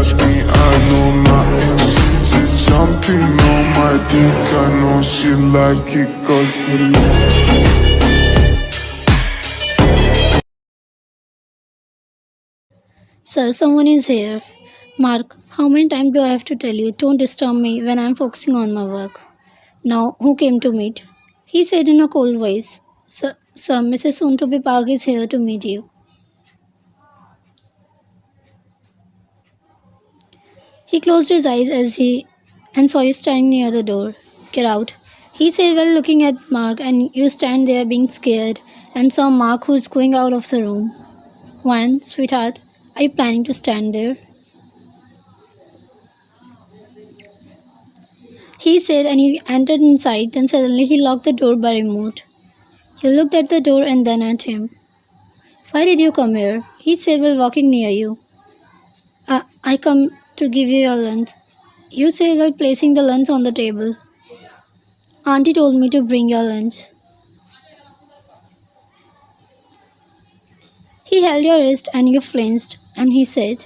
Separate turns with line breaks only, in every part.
ask me, I know nothing. She just jumping on my dick. I know she like it 'cause she
Sir, someone is here. Mark, how many times do I have to tell you? Don't disturb me when I'm focusing on my work. Now, who came to meet? He said in a cold voice. Sir, Mrs. Soontobe Park is here to meet you. He closed his eyes as he and saw you standing near the door. Get out. He said while looking at Mark, and you stand there being scared and saw Mark who's going out of the room. Juan, sweetheart, are you planning to stand there? He said and he entered inside, then suddenly he locked the door by remote. You looked at the door and then at him. Why did you come here? He said while walking near you. I come to give you your lunch. You said while placing the lunch on the table. Auntie told me to bring your lunch. He held your wrist and you flinched, and he said,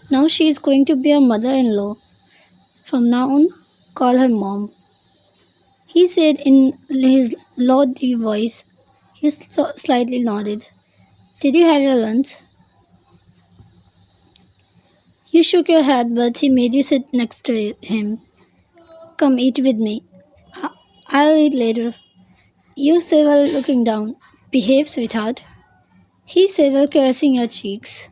now she is going to be your mother-in-law. From now on, call her mom. He said in his low deep voice. You slightly nodded. Did you have your lunch? You shook your head, but he made you sit next to him. Come eat with me. I'll eat later. You said while looking down. Behave, sweetheart. He said while caressing your cheeks.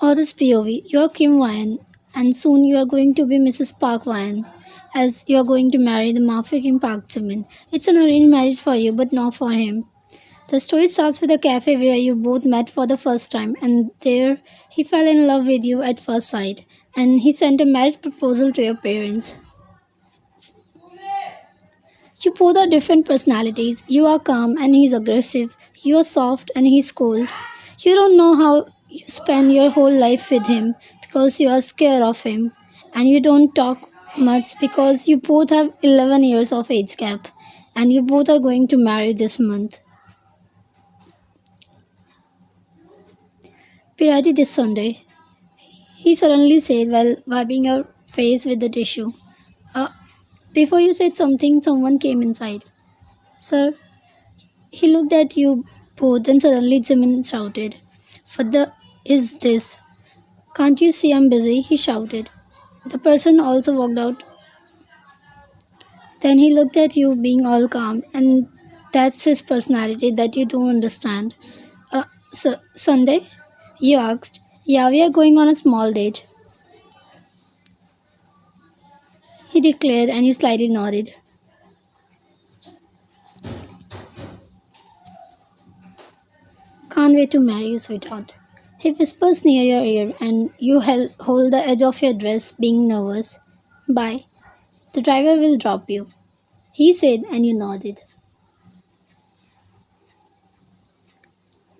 Or this POV, you are Kim Wyan, and soon you are going to be Mrs. Park Wyan, as you are going to marry the Mafia King Park Jimin. It's an arranged marriage for you, but not for him. The story starts with a cafe where you both met for the first time, and there he fell in love with you at first sight, and he sent a marriage proposal to your parents. You both are different personalities. You are calm and he's aggressive. You are soft and he's cold. You don't know how you spend your whole life with him because you are scared of him, and you don't talk much because you both have 11 years of age gap, and you both are going to marry this month. Be ready this Sunday, he suddenly said while wiping your face with the tissue. Uh, Before you said something, someone came inside. Sir, he looked at you both and suddenly Jimin shouted. What the is this? Can't you see I'm busy? He shouted. The person also walked out. Then he looked at you being all calm, and that's his personality that you don't understand. Sunday? You asked. Yeah, we are going on a small date, he declared, and you slightly nodded. Can't wait to marry you, sweetheart. He whispers near your ear, and you hold the edge of your dress, being nervous. Bye. The driver will drop you, he said, and you nodded.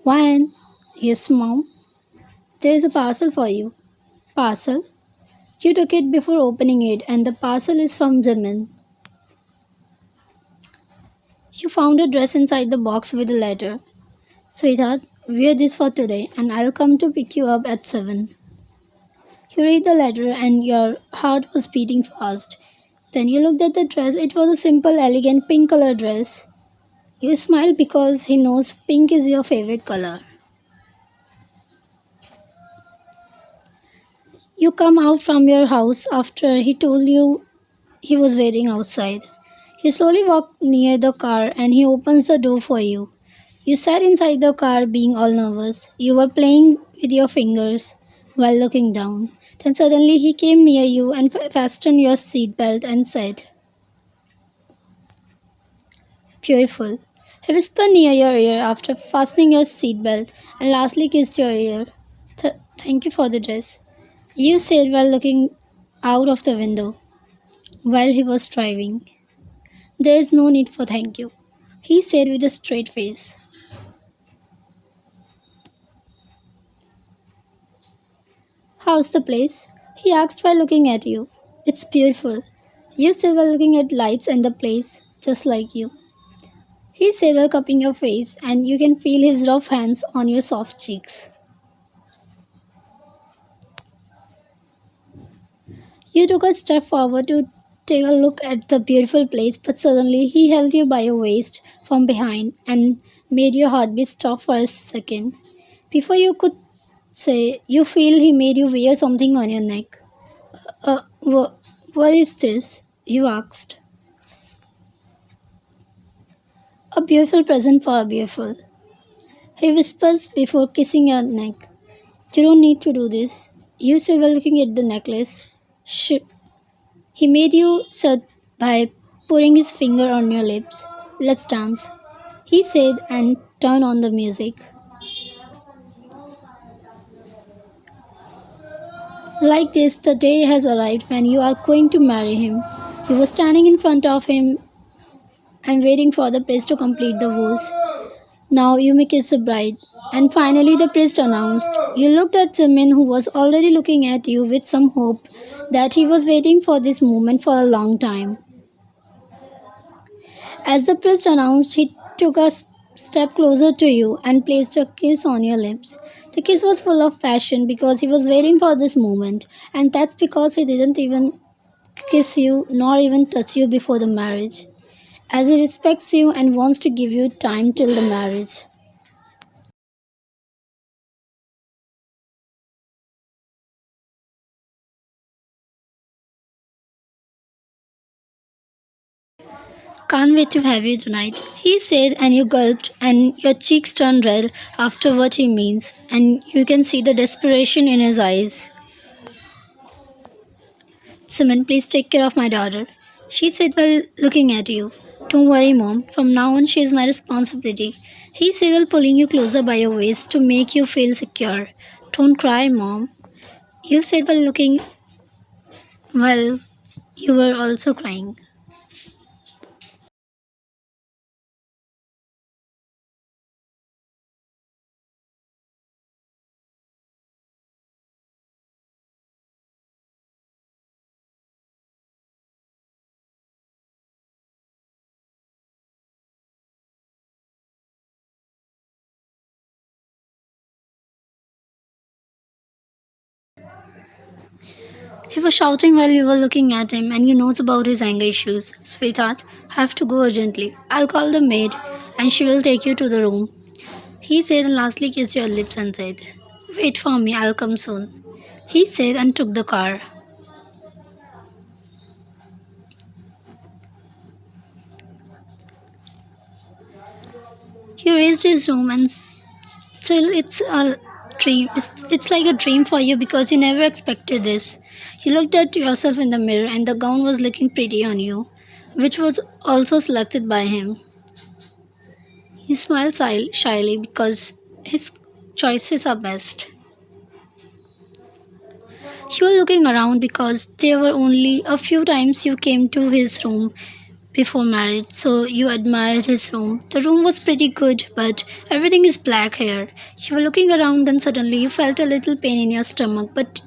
Why? Yes, Mom. There is a parcel for you. Parcel? You took it before opening it, and the parcel is from Jimin. You found a dress inside the box with a letter. Sweetheart, wear this for today, and I'll come to pick you up at 7. You read the letter, and your heart was beating fast. Then you looked at the dress. It was a simple, elegant pink color dress. You smiled because he knows pink is your favorite color. You come out from your house after he told you he was waiting outside. You slowly walk near the car and he opens the door for you. You sat inside the car being all nervous. You were playing with your fingers while looking down. Then suddenly he came near you and fastened your seatbelt and said, Beautiful. He whispered near your ear after fastening your seatbelt and lastly kissed your ear. Thank you for the dress, you said while looking out of the window while he was driving. There is no need for thank you, he said with a straight face. How's the place? He asked while looking at you. It's beautiful, you said while looking at lights and the place, just like you. He said while cupping your face, and you can feel his rough hands on your soft cheeks. You took a step forward to take a look at the beautiful place, but suddenly he held you by your waist from behind and made your heartbeat stop for a second. Before you could say, you feel he made you wear something on your neck. What is this? You asked. A beautiful present for a beautiful. He whispers before kissing your neck. You don't need to do this. You say while looking at the necklace. He made you sit by putting his finger on your lips. Let's dance, he said and turned on the music. Like this, the day has arrived when you are going to marry him. You were standing in front of him and waiting for the priest to complete the vows. Now you may kiss the bride. And finally, the priest announced. You looked at Jimin, who was already looking at you with some hope that he was waiting for this moment for a long time. As the priest announced, he took a step closer to you and placed a kiss on your lips. The kiss was full of passion because he was waiting for this moment, and that's because he didn't even kiss you nor even touch you before the marriage, as he respects you and wants to give you time till the marriage. Can't wait to have you tonight, he said, and you gulped, and your cheeks turned red after what he means, and you can see the desperation in his eyes. Simon, please take care of my daughter, she said while looking at you. Don't worry, Mom. From now on, she is my responsibility, he said while pulling you closer by your waist to make you feel secure. Don't cry, Mom, you said while you were also crying. He was shouting while you were looking at him, and you knows about his anger issues. Sweetheart, I have to go urgently. I'll call the maid, and she will take you to the room, he said, and lastly kissed your lips and said, wait for me, I'll come soon, he said, and took the car. He raised his room, and still it's a dream. It's like a dream for you because you never expected this. You looked at yourself in the mirror, and the gown was looking pretty on you, which was also selected by him. You smiled shyly because his choices are best. You were looking around because there were only a few times you came to his room before marriage, so you admired his room. The room was pretty good, but everything is black here. You were looking around and suddenly you felt a little pain in your stomach, but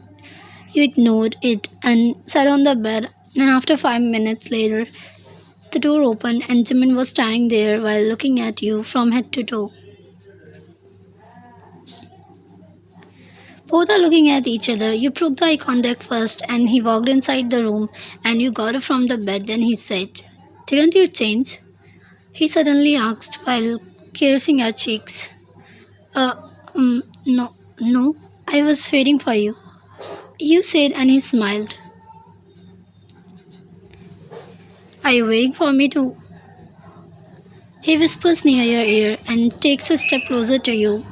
you ignored it and sat on the bed. And after 5 minutes later, the door opened and Jimin was standing there while looking at you from head to toe. Both are looking at each other. You broke the eye contact first and he walked inside the room and you got up from the bed. Then he said, didn't you change? He suddenly asked while caressing your cheeks. Uh, no, I was waiting for you, you said, and he smiled. Are you waiting for me to? He whispers near your ear and takes a step closer to you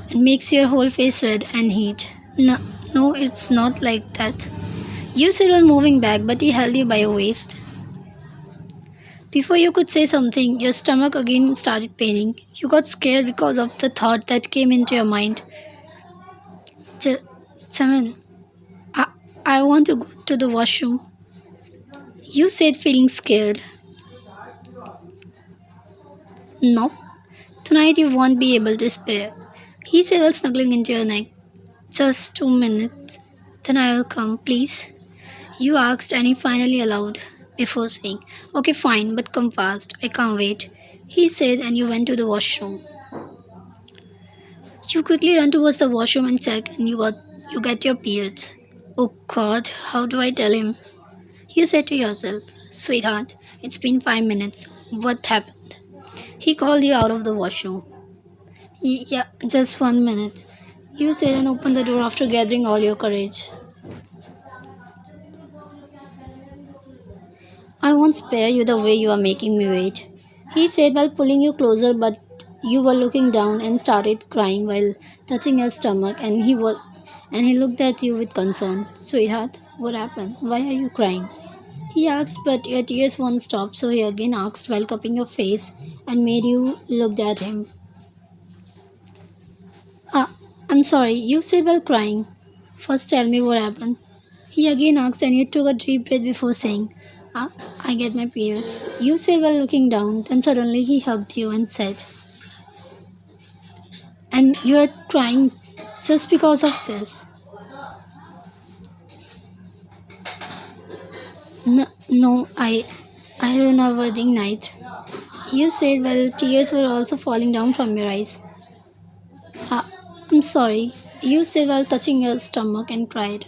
and makes your whole face red and heat. No, it's not like that, you said while moving back, but he held you by your waist. Before you could say something, your stomach again started paining. You got scared because of the thought that came into your mind. Simon, I want to go to the washroom, you said, feeling scared. No, tonight you won't be able to spare, he said while snuggling into your neck. Just 2 minutes, then I'll come, please, you asked, and he finally allowed before saying, okay, fine, but come fast. I can't wait, he said, and you went to the washroom. You quickly run towards the washroom and check, and you get your periods. Oh God, how do I tell him? You said to yourself, "Sweetheart, it's been 5 minutes. What happened?" He called you out of the washroom. Yeah, just 1 minute. You said and opened the door after gathering all your courage. I won't spare you the way you are making me wait. He said while pulling you closer, but you were looking down and started crying while touching your stomach, and he looked at you with concern. Sweetheart, what happened? Why are you crying? He asked, but your tears won't stop, so he again asked while cupping your face and made you look at him. Ah, I'm sorry, you said while crying. First tell me what happened. He again asked and you took a deep breath before saying, ah, I get my periods. You said while looking down, then suddenly he hugged you and said, and you are crying just because of this. No, I had a wedding night. You said while tears were also falling down from your eyes. Ah, I'm sorry. You said while touching your stomach and cried.